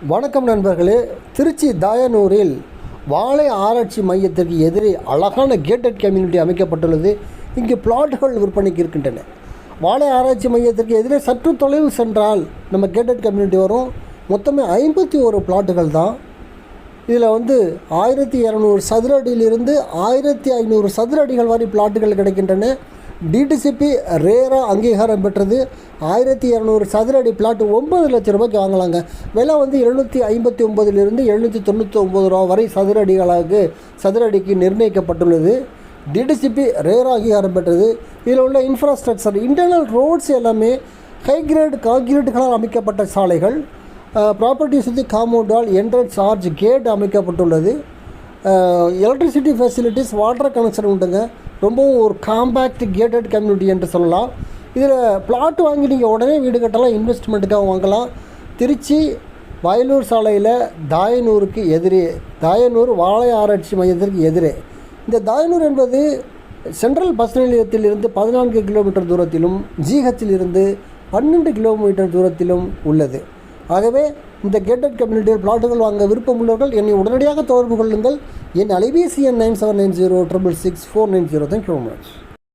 வணக்கம் நண்பர்களே. திருச்சி தாயனூரில் வாழை ஆராய்ச்சி மையத்திற்கு எதிரே அழகான கேட்டட் கம்யூனிட்டி அமைக்கப்பட்டுள்ளது. இங்கு பிளாட்டுகள் விற்பனைக்கு இருக்கின்றன. வாழை ஆராய்ச்சி மையத்திற்கு எதிரே சற்று தொலைவு சென்றால் நம்ம கேட்டட் கம்யூனிட்டி வரும். மொத்தமே 51 பிளாட்டுகள் தான். இதில் 1200 சதுர அடியிலிருந்து 1500 சதுர அடிகள் வரை பிளாட்டுகள் கிடைக்கின்றன. டிடிசிபி ரேரா அங்கீகாரம் பெற்றது. 1200 சதுர அடி பிளாட் 9 லட்சம் ரூபாய்க்கு வாங்கலாங்க. விலை 759 799 ரூபா வரை சதுர அடிக்கு நிர்ணயிக்கப்பட்டுள்ளது. டிடிசிபி ரேரா அங்கீகாரம் பெற்றது. இதில் உள்ள இன்ஃப்ராஸ்ட்ரக்சர், இன்டர்னல் ரோட்ஸ் எல்லாமே ஹை கிரேட் கான்கிரீட்டுகளால் அமைக்கப்பட்ட சாலைகள். ப்ராப்பர்ட்டி சுற்றி compound wall, entrance arch, gate அமைக்கப்பட்டுள்ளது. எலக்ட்ரிசிட்டி ஃபெசிலிட்டிஸ், வாட்டர் கனெக்ஷன் உண்டுங்க. ரொம்பவும் ஒரு காம்பேக்ட் கேட்டட் கம்யூனிட்டி என்று சொல்லலாம். இதில் பிளாட் வாங்கி நீங்கள் உடனே வீடு கட்டலாம், இன்வெஸ்ட்மெண்ட்டுக்காக வாங்கலாம். திருச்சி வயலூர் சாலையில் தாயனூருக்கு எதிரே, தாயனூர் வாழை ஆராய்ச்சி மையத்திற்கு எதிரே. இந்த தாயனூர் என்பது சென்ட்ரல் பஸ் நிலையத்திலிருந்து 14 கிலோமீட்டர் தூரத்திலும், ஜிஹெச்சிலிருந்து 12 கிலோமீட்டர் தூரத்திலும் உள்ளது. ஆகவே இந்த கேட்டட் கம்யூனிட்டியில் பிளாட்டுகள் வாங்க விருப்பம் உள்ளவர்கள் என்னை உடனடியாக தொடர்பு கொள்ளுங்கள். என் அலைபேசி எண் 9790666490. Thank you very much.